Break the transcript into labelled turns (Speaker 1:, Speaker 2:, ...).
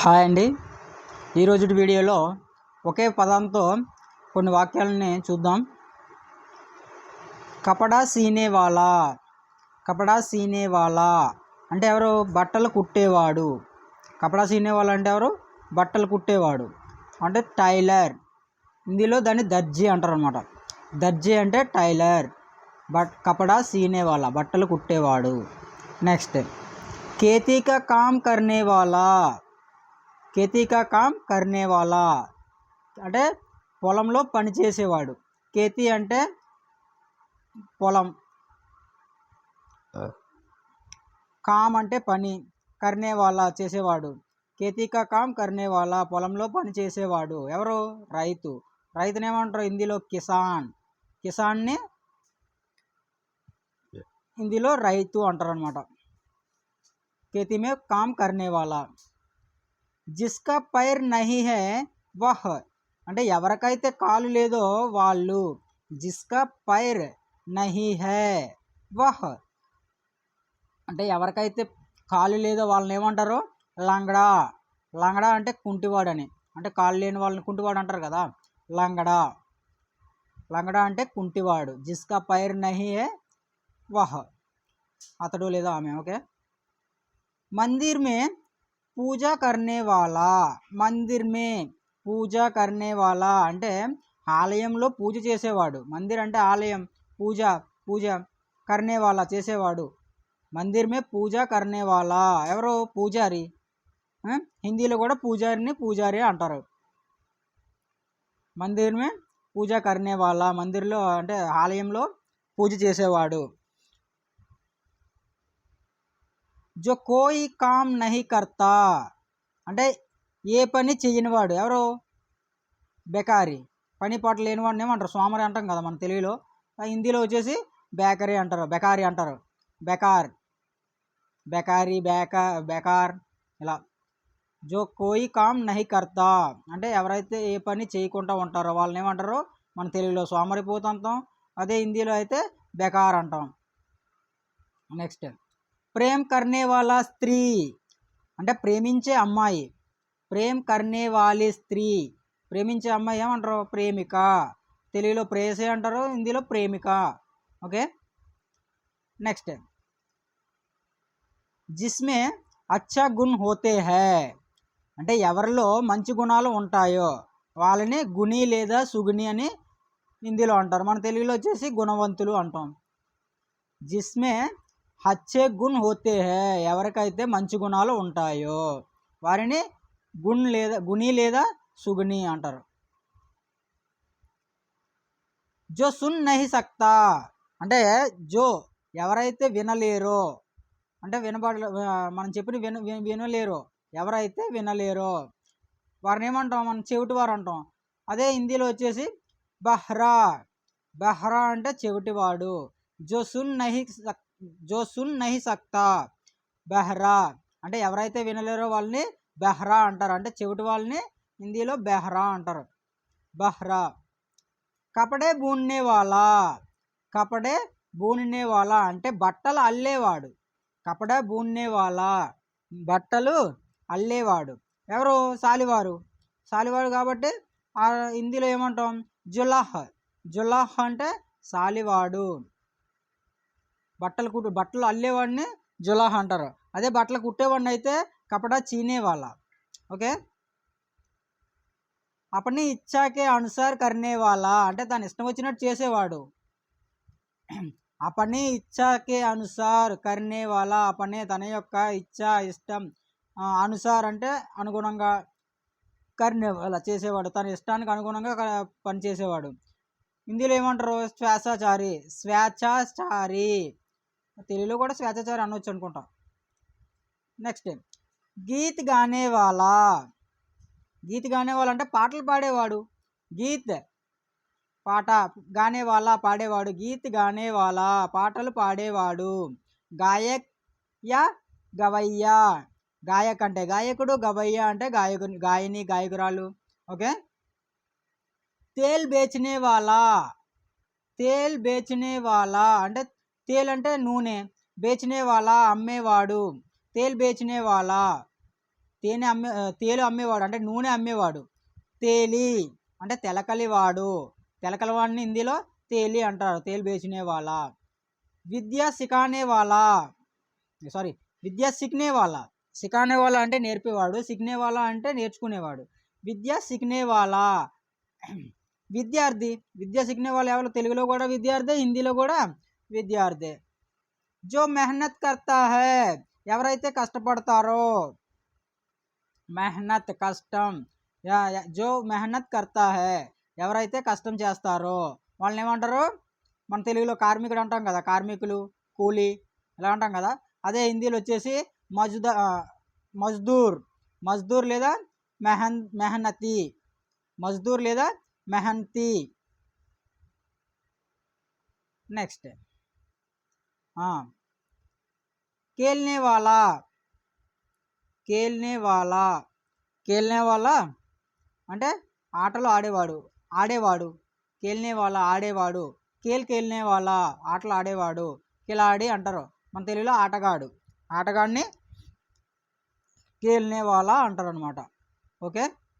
Speaker 1: Hi అండి. ఈరోజు వీడియోలో ఒకే పదంతో కొన్ని వాక్యాలని చూద్దాం. కపడా సీనే వాలా. కపడా సీనే వాలా అంటే ఎవరు? బట్టలు కుట్టేవాడు. కపడా సీనే వాలా అంటే ఎవరు? బట్టలు కుట్టేవాడు అంటే టైలర్. హిందీలో దాన్ని దర్జీ అంటారు అనమాట. దర్జీ అంటే టైలర్. కపడా సీనే వాలా బట్టలు కుట్టేవాడు. నెక్స్ట్ खेती का काम करने वाला. खेती का काम करने वाला అంటే పొలంలో పని చేసేవాడు. खेती అంటే పొలం, కామ్ అంటే పని, కర్నే వాలా చేసేవాడు. खेती का काम करने वाला పొలంలో పని చేసేవాడు ఎవరు? రైతు. రైతుని ఏమంటారు హిందీలో? కిసాన్. కిసాన్ని హిందీలో రైతు అంటారు అనమాట. खेती में काम करने वाला. जिसका पैर नहीं है वह అంటే ఎవరికైతే కాలు లేదో వాళ్ళు. జిస్కా పైర్ నహీ హై వహ్ అంటే ఎవరికైతే కాలు లేదో వాళ్ళని ఏమంటారు? లంగడా. లంగడా అంటే కుంటివాడు అని. అంటే కాలు లేని వాళ్ళని కుంటివాడు అంటారు కదా, లంగడా. లంగడా అంటే కుంటివాడు. జిస్కా పైర్ నహీ హై వహ్ అతడు లేదా ఆమె. ఓకే. मंदिर में पूजा करने वाला. మందిర్ మే పూజా కర్నే వాలా అంటే ఆలయంలో పూజ చేసేవాడు. మందిర్ అంటే ఆలయం, పూజ పూజ కర్నే వాలా చేసేవాడు. మందిర్ మే పూజా కర్నే వాలా ఎవరు? పూజారి. హిందీలో కూడా పూజారిని పూజారి అంటారు. మందిర్ మే పూజా కర్నే వాలా మందిర్లో అంటే ఆలయంలో పూజ చేసేవాడు. జో కోయి కామ్ నహీ కర్తా అంటే ఏ పని చెయ్యనివాడు ఎవరు? బెకారీ. పని పాట లేనివాడిని ఏమంటారు? సోమరి అంటాం కదా మన తెలుగులో. హిందీలో వచ్చేసి బేకరీ అంటారు, బెకారీ అంటారు. బెకార్, బెకారీ, బెకార్ ఇలా. జో కోయి కామ్ నహీ కర్తా అంటే ఎవరైతే ఏ పని చేయకుండా ఉంటారో వాళ్ళని ఏమంటారు? మన తెలుగులో సోమరిపోతు అంటాం, అదే హిందీలో అయితే బెకార్ అంటాం. నెక్స్ట్ ప్రేమ్ కర్నే వాలా స్త్రీ అంటే ప్రేమించే అమ్మాయి. ప్రేమ్ కర్నే వాలి స్త్రీ ప్రేమించే అమ్మాయి ఏమంటారు? ప్రేమిక. తెలుగులో ప్రేయసి అంటారు, హిందీలో ప్రేమిక. ఓకే. నెక్స్ట్ జిస్మే అచ్చా గుణ్ హోతే హై అంటే ఎవరిలో మంచి గుణాలు ఉంటాయో వాళ్ళని గుణి లేదా సుగుణి అని హిందీలో అంటారు. మన తెలుగులో వచ్చేసి గుణవంతులు అంటాం. జిస్మే అచ్చే గుణ్ హోతే హై ఎవరికైతే మంచి గుణాలు ఉంటాయో వారిని గుణి లేదా సుగుణి అంటారు. జో సున్ నహీ సక్తా అంటే జో ఎవరైతే వినలేరో అంటే మనం చెప్పిన వినలేరో ఎవరైతే వినలేరో వారిని ఏమంటాం? మనం చెవిటివారు అంటాం. అదే హిందీలో వచ్చేసి బహ్రా. బహ్రా అంటే చెవిటివాడు. జో సున్ నహీ సక్తా బెహ్రా అంటే ఎవరైతే వినలేరో వాళ్ళని బెహ్రా అంటారు. అంటే చెవిటి వాళ్ళని హిందీలో బెహ్రా అంటారు. బహ్రా. కపడే బూన్నే వాలా. కపడే బూన్నే వాలా అంటే బట్టలు అల్లేవాడు. కపడే బూన్నే వాలా బట్టలు అల్లేవాడు ఎవరు? సాలివారు. సాలివారు కాబట్టి హిందీలో ఏమంటాం? జులాహ్. జులాహ్ అంటే సాలివాడు. బట్టలు అల్లేవాడిని జులాహ్ అంటారు. అదే బట్టలు కుట్టేవాడిని అయితే కపడా చీనే వాళ్ళ. ఓకే. అపని ఇచ్చాకే అనుసార్ కర్నే వాళ్ళ అంటే తను ఇష్టం వచ్చినట్టు చేసేవాడు. అపని ఇచ్చాకే అనుసార్ కర్నే వాళ్ళ అపనే తన యొక్క ఇచ్చా ఇష్టం, అనుసార్ అంటే అనుగుణంగా, కర్నే వాళ్ళ చేసేవాడు తన ఇష్టానికి అనుగుణంగా పని చేసేవాడు. హిందీలో ఏమంటారు? స్వేచ్ఛాచారి. స్వేచ్ఛాచారి. తెలుగులో కూడా స్వేచ్ఛాచారి అనొచ్చు అనుకుంటా. నెక్స్ట్ గీత్ గానే వాలా. గీత్ గానే వాళ్ళ అంటే పాటలు పాడేవాడు. గీత్ పాట, గానే వాళ్ళ పాడేవాడు. గీత్ గానే వాలా పాటలు పాడేవాడు. గాయక్ యా గవయ్యా. గాయక్ అంటే గాయకుడు, గవయ్య అంటే గాయని గాయకురాలు. ఓకే. తేల్ బేచనే వాలా. తేల్ బేచనే వాలా అంటే తేల్ అంటే నూనె, బేచనే వాలా అమ్మేవాడు. తేల్ బేచనే వాలా. తేలు అమ్మేవాడు అంటే నూనె అమ్మేవాడు. తేలి అంటే తెలకలివాడు. తెలకలివాడిని హిందీలో తేలి అంటారు. తేలు బేచనే వాలా. విద్య సిఖానే వాలా, సారీ విద్య సిఖనే వాలా. సిఖానే వాలా అంటే నేర్పేవాడు, సిఖనే వాలా అంటే నేర్చుకునేవాడు. విద్య సిఖనే వాలా విద్యార్థి. విద్య సిఖనే వాళ్ళ ఎవరు? తెలుగులో కూడా విద్యార్థి, హిందీలో కూడా విద్యార్థి. జో మెహనత్ కర్తా హై, ఎవరైతే కష్టపడతారో, మెహనత్ కష్టం, జో మెహనత్ కర్తా హై, ఎవరైతే కష్టం చేస్తారో వాళ్ళని ఏమంటారు? మన తెలుగులో కార్మికుడు అంటాం కదా, కార్మికులు, కూలీ ఇలా అంటాం కదా. అదే హిందీలో వచ్చేసి మజ్దూర్, మజ్దూర్ లేదా మెహనతి, మజ్దూర్ లేదా మెహనతి. నెక్స్ట్ కేల్నే వాలా, కేల్నే వాలా. కేల్నే వాలా అంటే ఆటలు ఆడేవాడు, ఆడేవాడు. కేల్నే వాలా ఆడేవాడు. కేల్నే వాలా ఆటలు ఆడేవాడు. కిలాడి అంటారు మన తెలుగులో ఆటగాడు. ఆటగాడిని కేల్నే వాలా అంటారు అనమాట. ఓకే.